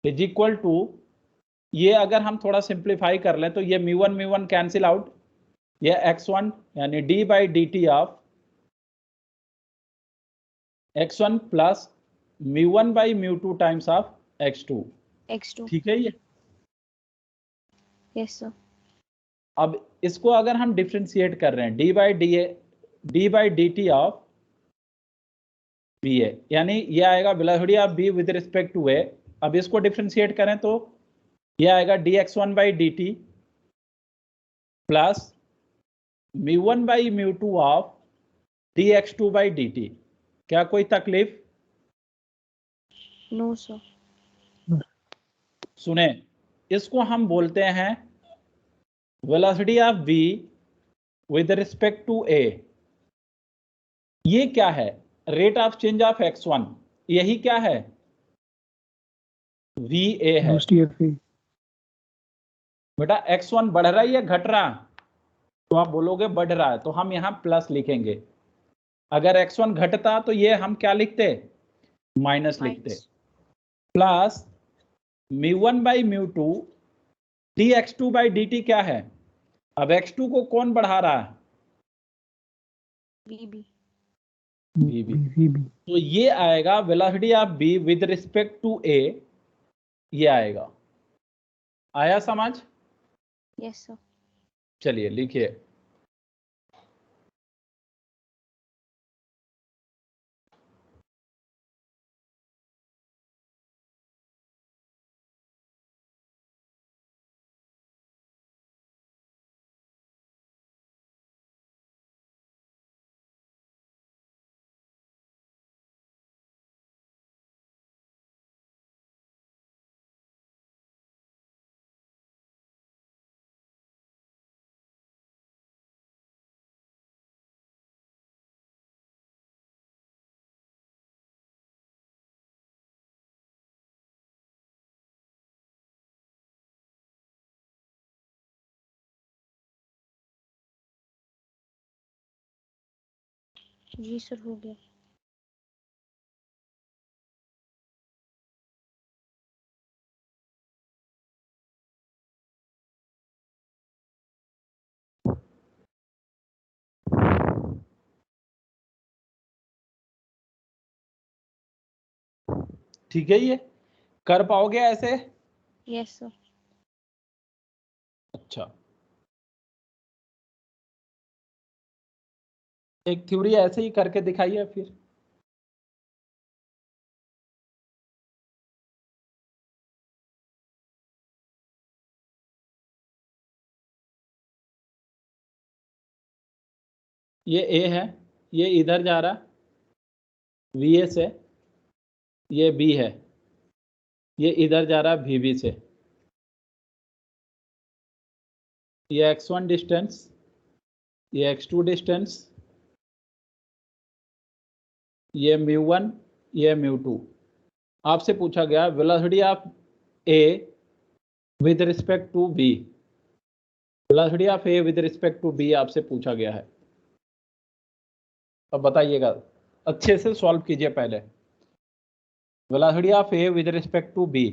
is equal to, ये अगर हम थोड़ा सिंप्लीफाई कर लें तो ये μ1 कैंसिल आउट, ये x1 यानी D by D T of x1 plus μ1 by μ2 times of x2। ठीक है ये? Yes sir. अब इसको अगर हम डिफरेंशिएट कर रहे हैं D by D T of B A, यानी ये आएगा velocity of B with respect to A. अब इसको डिफरेंशिएट करें तो ये आएगा dx1 by D T plus μ1 by μ2 of dx2 by D T. क्या कोई तकलीफ? No sir. सुने, इसको हम बोलते हैं velocity of B with respect to A. ये क्या है? Rate of change of x1, यही क्या है? वी ए है। बेटा x1 बढ़ रहा है या घट रहा? तो आप बोलोगे बढ़ रहा है, तो हम यहां प्लस लिखेंगे। अगर x1 घटता तो ये हम क्या लिखते? माइनस लिखते। Plus μ1 by μ2 dx2 by dt क्या है? अब x2 को कौन बढ़ा रहा है? वीबी। तो ये आएगा velocity of B with respect to A, ये आएगा। आया समझ? Yes sir. चलिए लिखिए जी सर हो गया। ठीक है, ये कर पाओगे ऐसे? Yes sir. अच्छा, एक थ्योरी ऐसे ही करके दिखाइए फिर। ये ए है, ये इधर जा रहा वी ए से, ये बी है, ये इधर जा रहा वी बी से, ये x1 डिस्टेंस, ये x2 डिस्टेंस, ये μ1, ये μ2। आपसे पूछा गया velocity of A with respect to B, velocity of A with respect to B आपसे पूछा गया है। अब बताइएगा, अच्छे से सॉल्व कीजिए पहले। Velocity of A with respect to B,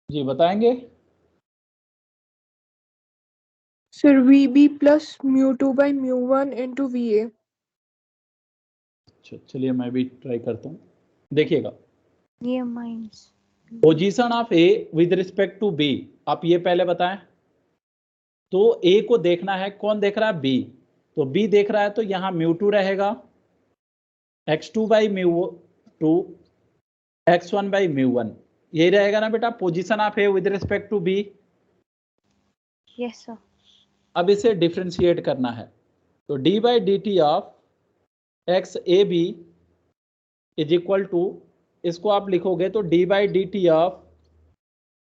जी बताएंगे। Sir, VB plus mu2 by mu1 into VA. अच्छा, चलिए मैं भी ट्राई करता हूँ, देखिएगा। ये minus position of A with respect to B, आप ये पहले बताएं। तो ए को देखना है, कौन देख रहा है? बी। तो बी देख रहा है तो यहां μ2 रहेगा, x2 बाई μ2, x1 बाई μ1, यही रहेगा ना बेटा position of A with respect to B. Yes sir. अब इसे डिफ्रेंशिएट करना है, तो D by D T of X A B is equal to, इसको आप लिखोगे तो D by D T of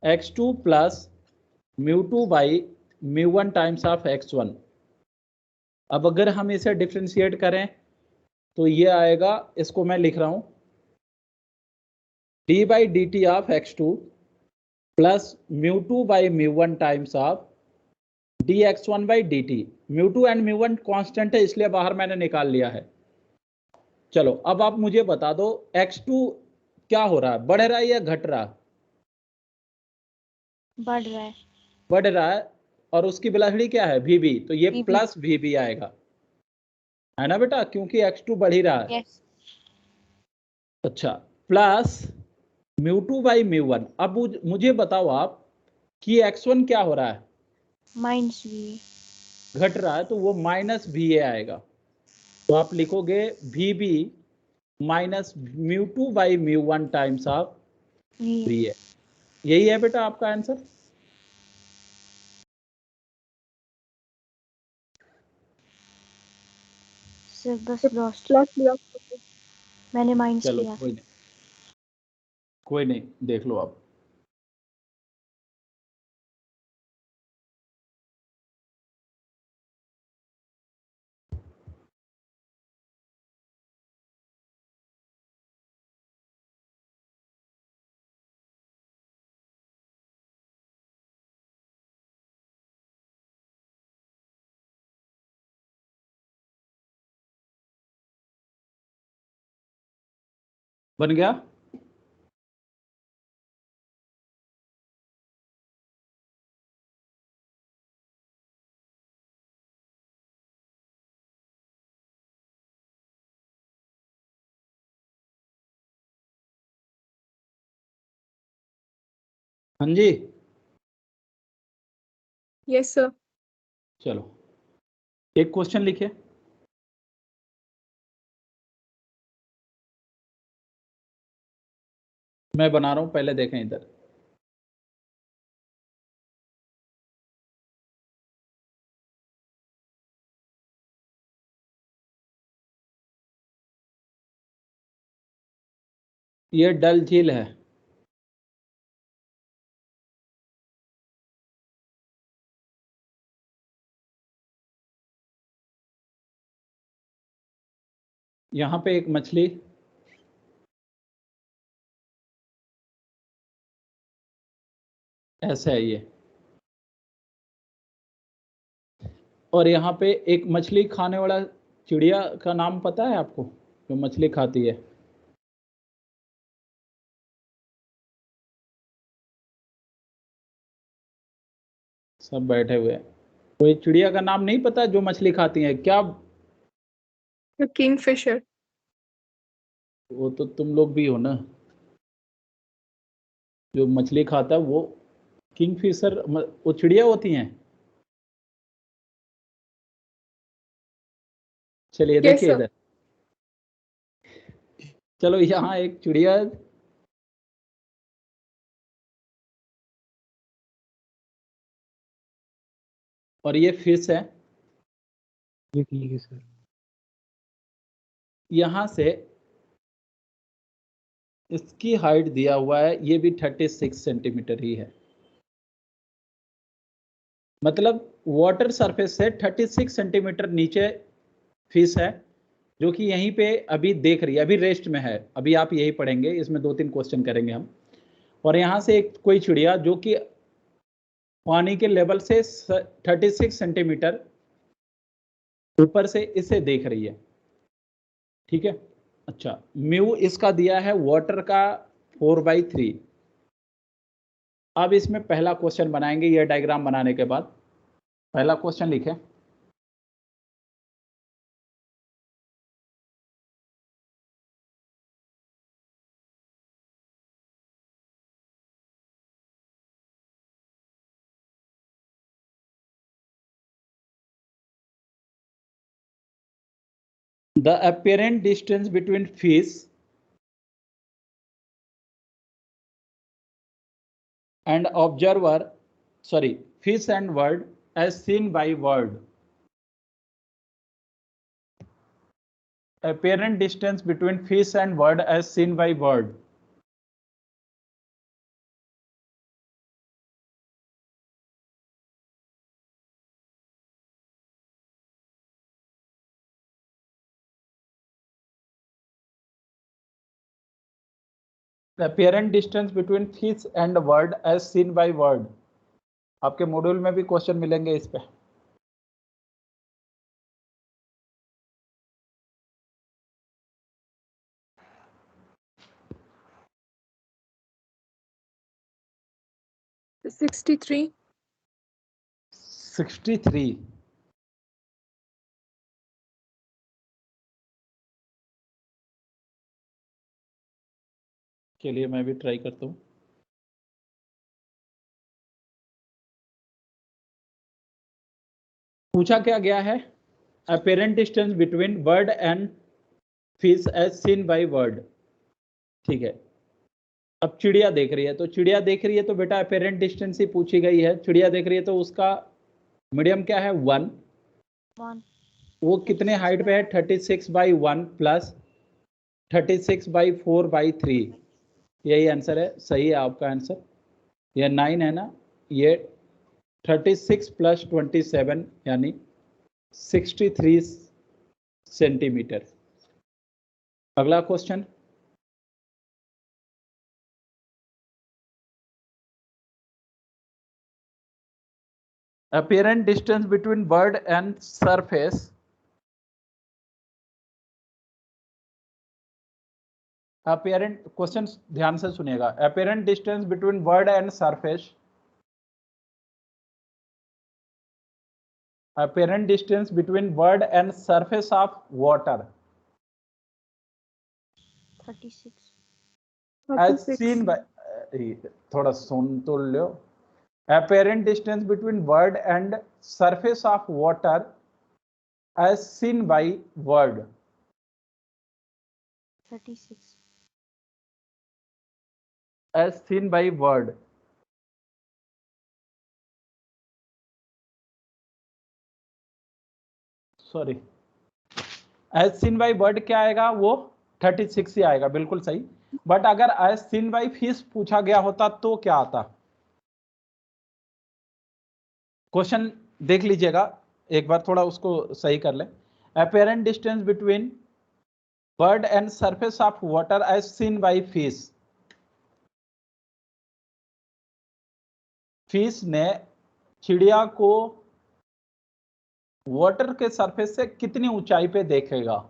x2 plus μ2 by μ1 times of x1। अब अगर हम इसे डिफ्रेंशिएट करें तो ये आएगा, इसको मैं लिख रहा हूं, D by D T of x2 plus μ2 by μ1 times of dx1 by D T. μ2 and μ1 constant है इसलिए बाहर मैंने निकाल लिया है। चलो अब आप मुझे बता दो x2 क्या हो रहा है, बढ़ रहा है या घट रहा है? बढ़ रहा है। बढ़ रहा है, और उसकी वेलोसिटी क्या है? vb, तो ये VB। प्लस vb आएगा, है ना बेटा, क्योंकि x2 बढ़ ही रहा है। यस। अच्छा, प्लस μ2 बाई μ1। अब मुझे बताओ आप कि x1 क्या हो रहा है? Minus VA। घट रहा है, तो वो माइनस va आएगा। तो आप लिखोगे vb minus μ2 by μ1 times of VA। va। यही है बेटा आपका आंसर। सर बस लॉस्ट, Plus लिया. मैंने माइनस चलो किया कोई था। नहीं, कोई नहीं, देख लो आप। बन गया? हाँ जी, Yes, sir. चलो एक क्वेश्चन लिखिए। मैं बना रहा हूं, पहले देखें इधर। ये डल झील है। यहाँ पे एक मछली ऐसा है ये, और यहाँ पे एक मछली खाने वाला चिड़िया का नाम पता है आपको, जो मछली खाती है? सब बैठे हुए हैं, कोई चिड़िया का नाम नहीं पता जो मछली खाती है क्या? The kingfisher. वो तो तुम लोग भी हो ना, जो मछली खाता है वो किंगफिशर, वो चिड़िया होती हैं। चलिए Yes, देखिए sir. इधर, चलो यहाँ एक चिड़िया है, और ये फिश है। ये ठीक है सर। यहाँ से इसकी हाइट दिया हुआ है, ये भी 36 सेंटीमीटर ही है। मतलब वाटर सरफेस से 36 सेंटीमीटर नीचे फिश है, जो कि यहीं पे अभी देख रही है, अभी रेस्ट में है। अभी आप यही पढ़ेंगे, इसमें 2-3 क्वेश्चन करेंगे हम। और यहाँ से एक कोई चिड़िया जो कि पानी के लेवल से 36 सेंटीमीटर ऊपर से इसे देख रही है। ठीक है, अच्छा, म्यू इसका दिया है वाटर का 4/3। अब इसमें पहला क्वेश्चन बनाएंगे, ये डायग्राम बनाने के बाद पहला क्वेश्चन लिखें। The apparent distance between fish and observer, sorry, fish and world as seen by world. Apparent distance between fish and world as seen by world. The apparent distance between fish and world as seen by world. आपके मॉड्यूल में भी क्वेश्चन मिलेंगे इस पे। The 63. 63। के लिए मैं भी ट्राई करता हूँ। पूछा क्या गया है? apparent distance between bird and fish as seen by bird। ठीक है, अब चिड़िया देख रही है, तो चिड़िया देख रही है तो बेटा apparent distance ही पूछी गई है। चिड़िया देख रही है तो उसका मीडियम क्या है? 1। 1 वो कितने हाइट पे है? 36/1 प्लस 36/4/3। यही आंसर है, सही है आपका आंसर। ये 9 है ना, ये 36 प्लस 27 यानी 63 सेंटीमीटर। अगला question, apparent distance between bird and surface। apparent question ध्यान से सुनिएगा। apparent distance between bird and surface, apparent distance between bird and surface of water 36 as 36. seen by थोड़ा सुन तो लो। apparent distance between bird and surface of water as seen by bird 36 as seen by bird sorry as seen by bird क्या आएगा, वो 36 ही आएगा, बिल्कुल सही। बट अगर एज सीन बाई फिश पूछा गया होता तो क्या आता? क्वेश्चन देख लीजिएगा एक बार, थोड़ा उसको सही कर ले। Apparent distance between bird and surface of water as seen by fish. Fish ने चिड़िया को वाटर के सरफेस से कितनी ऊंचाई पे देखेगा?48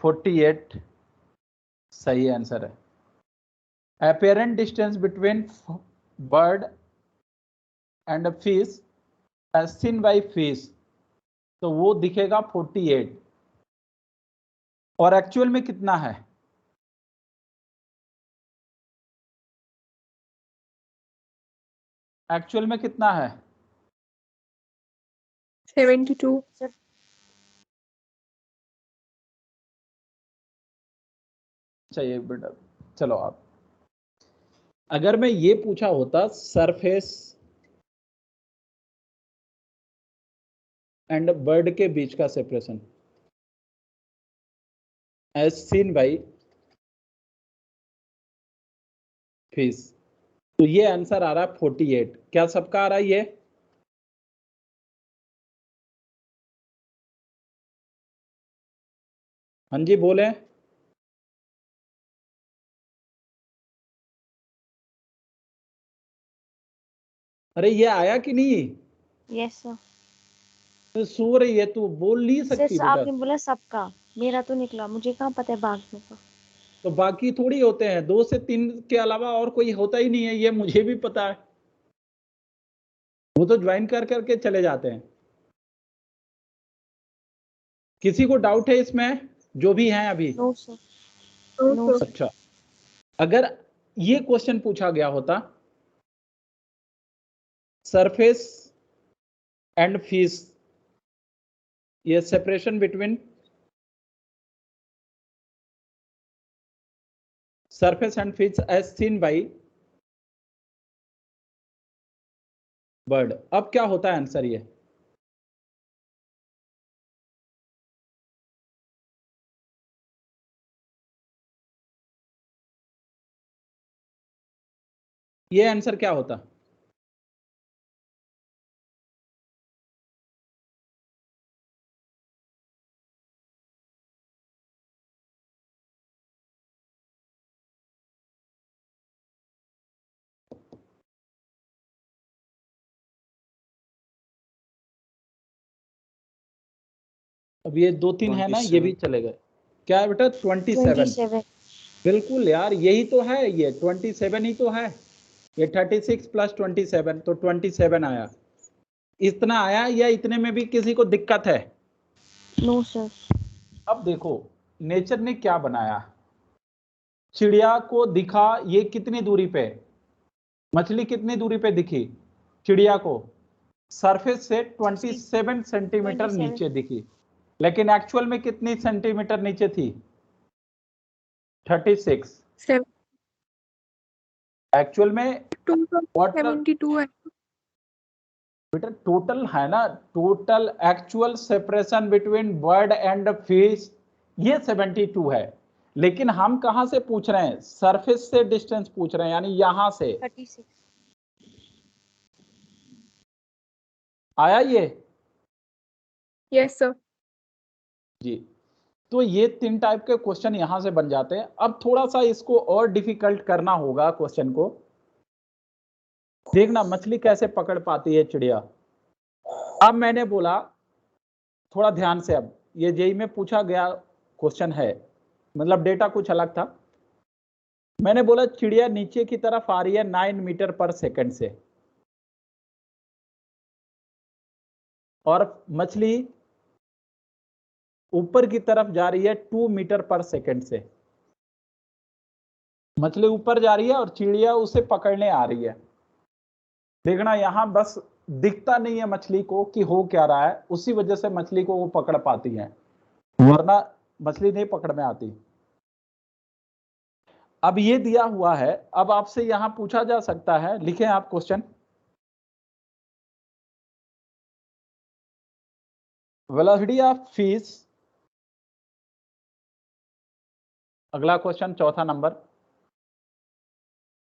48 सही आंसर है। Apparent distance between bird and fish as seen by fish, तो वो दिखेगा 48। और एक्चुअल में कितना है? एक्चुअल में कितना है? 72. चाहिए बेटा, चलो आप, अगर मैं ये पूछा होता सरफेस एंड बर्ड के बीच का separation as seen by fish, तो ये आंसर आ रहा है 48। क्या सबका आ रहा है ये? हाँ जी बोले। अरे ये आया कि नहीं? Yes sir. तो सो रही है, तू बोल नहीं सकती सर बेटा। आपने बोला सबका, मेरा तो निकला, मुझे कहाँ पता है बाकियों का। तो बाकी थोड़ी होते हैं, 2 से 3 के अलावा और कोई होता ही नहीं है, ये मुझे भी पता है। वो तो ज्वाइन कर करके चले जाते हैं। किसी को डाउट है इसमें, जो भी हैं अभी? No sir. No, no sir. Sir. अच्छा, अगर ये क्वेश्चन पूछा गया होता सरफेस एंड फिश, ये separation between surface and fish as seen by bird, अब क्या होता है आंसर? ये आंसर क्या होता? अब ये 2-3 है ना, ये भी चले गए। क्या है बेटा? 27। 27 बिल्कुल यार, यही तो है, ये 27 ही तो है। ये 36 प्लस 27, तो 27 आया। इतना आया या इतने में भी किसी को दिक्कत है? No sir. अब देखो नेचर ने क्या बनाया, चिड़िया को दिखा ये कितनी दूरी पे, मछली कितनी दूरी पे दिखी चिड़िया को? सरफेस से 27 सेंटीमीटर 27 नीचे दिखी, लेकिन एक्चुअल में कितनी सेंटीमीटर नीचे थी? 36। 7. एक्चुअल में वाटर 72 है. बेटा टोटल है ना, total actual separation between bird and fish ये 72 है। लेकिन हम कहां से पूछ रहे हैं? सरफेस से डिस्टेंस पूछ रहे हैं, यानी यहां से 36 आया ये। Yes, sir. जी, तो ये 3 टाइप के क्वेश्चन यहां से बन जाते हैं। अब थोड़ा सा इसको और डिफिकल्ट करना होगा क्वेश्चन को। देखना मछली कैसे पकड़ पाती है चिड़िया। अब मैंने बोला थोड़ा ध्यान से, अब ये जेई में पूछा गया क्वेश्चन है, मतलब डेटा कुछ अलग था। मैंने बोला चिड़िया नीचे की तरफ आ रही है 9 मीटर पर सेकंड से, और मछली ऊपर की तरफ जा रही है 2 मीटर पर सेकंड से। मछली ऊपर जा रही है और चिड़िया उसे पकड़ने आ रही है। देखना यहां बस दिखता नहीं है मछली को कि हो क्या रहा है, उसी वजह से मछली को वो पकड़ पाती है, वरना मछली नहीं पकड़ में आती। अब ये दिया हुआ है, अब आपसे यहां पूछा जा सकता है, लिखें आप क्वेश्चन। वेलोसिटी ऑफ फिश, अगला क्वेश्चन चौथा number,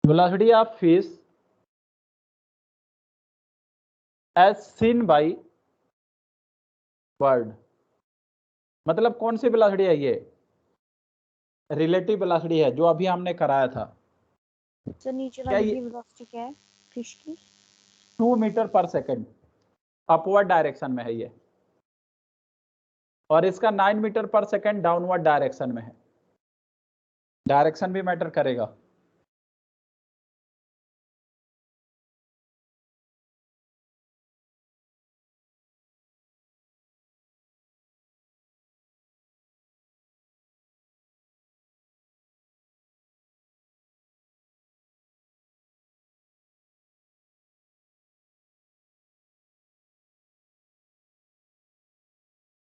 velocity of fish as seen by bird, मतलब कौन सी वेलोसिटी है ये? रिलेटिव वेलोसिटी है जो अभी हमने कराया था। सर नीचे क्या वाली ये की वेलोसिटी क्या है फिश की? 2 मीटर पर सेकंड अपवर्ड डायरेक्शन में है ये, और इसका 9 मीटर पर सेकंड डाउनवर्ड डायरेक्शन में है। डायरेक्शन भी मैटर करेगा।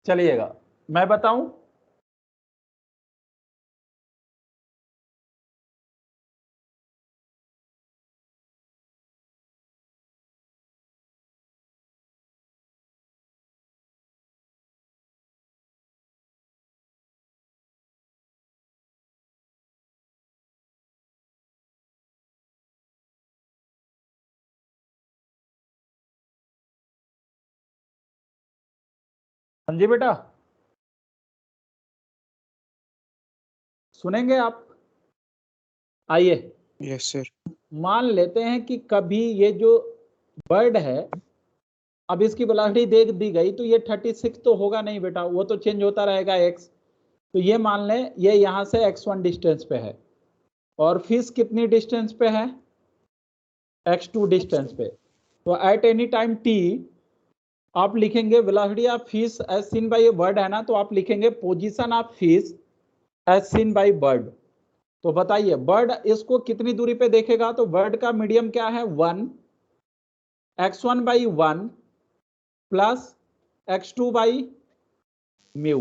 चलिएगा मैं बताऊं, हाँ जी बेटा, सुनेंगे आप? आइए, यस सर। मान लेते हैं कि कभी ये जो बर्ड है, अब इसकी वेलोसिटी देख दी गई तो ये 36 तो होगा नहीं बेटा, वो तो चेंज होता रहेगा x। तो ये मान लें ये यहां से x1 डिस्टेंस पे है, और फिश कितनी डिस्टेंस पे है? x2 डिस्टेंस पे। तो एट एनी टाइम t आप लिखेंगे velocity of fish as seen by a bird है ना, तो आप लिखेंगे position of fish as seen by bird. तो बताइए बर्ड इसको कितनी दूरी पे देखेगा? तो बर्ड का मीडियम क्या है? 1, x1 by 1 plus x2 by mu,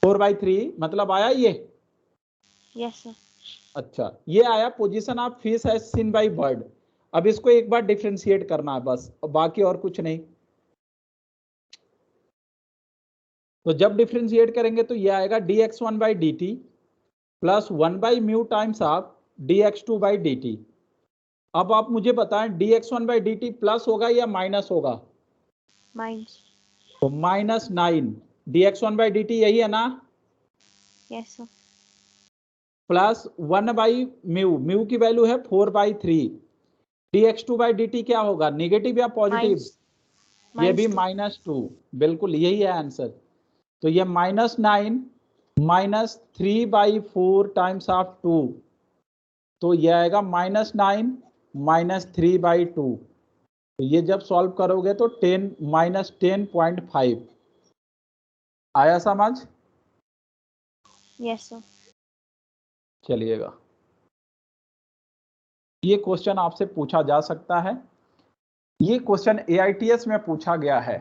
4/3, मतलब आया ये? Yes sir. अच्छा, ये आया position of fish as seen by bird. अब इसको एक बार डिफरेंशिएट करना है बस, बाकी और कुछ नहीं। तो जब डिफरेंशिएट करेंगे तो ये आएगा dx1 by dt plus 1 by mu times of dx2 by dt। अब आप मुझे बताएं dx1 बाई dt प्लस होगा या माइनस होगा? माइनस। तो -9 dx1 बाई dt यही है ना, yes sir. Plus 1 by mu, mu की वैल्यू है 4/3, dx2 बाई dt क्या होगा? निगेटिव या पॉजिटिव? ये भी -2, बिल्कुल यही है आंसर। तो ये -9 -3/4 टाइम्स ऑफ 2, तो ये आएगा -9 -3/2। तो ये जब सॉल्व करोगे तो 10-10.5 आया समझ? Yes sir. चलिएगा, ये क्वेश्चन आपसे पूछा जा सकता है। ये क्वेश्चन AITS में पूछा गया है,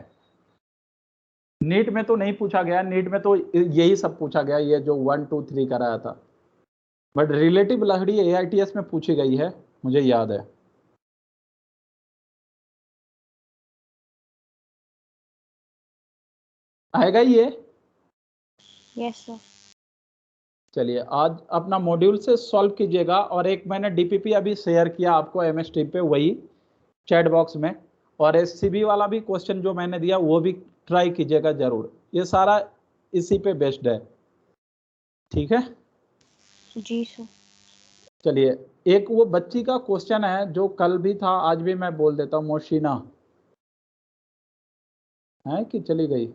नीट में तो नहीं पूछा गया। नीट में तो यही सब पूछा गया, ये जो 1 2 3 कराया था, बट रिलेटिव वेलोसिटी AITS में पूछी गई है, मुझे याद है। आएगा ये? Yes sir. चलिए आज अपना मॉड्यूल से सॉल्व कीजिएगा, और एक मैंने DPP अभी शेयर किया आपको MS Team पे, वही चैट बॉक्स में, और SCB वाला भी क्वेश्चन जो मैंने दिया वो भी ट्राई कीजिएगा जरूर, ये सारा इसी पे बेस्ड है। ठीक है, जी सर। चलिए एक वो बच्ची का क्वेश्चन है जो कल भी था, आज भी मैं बोल देता हूँ। मोशिना है कि चली गई?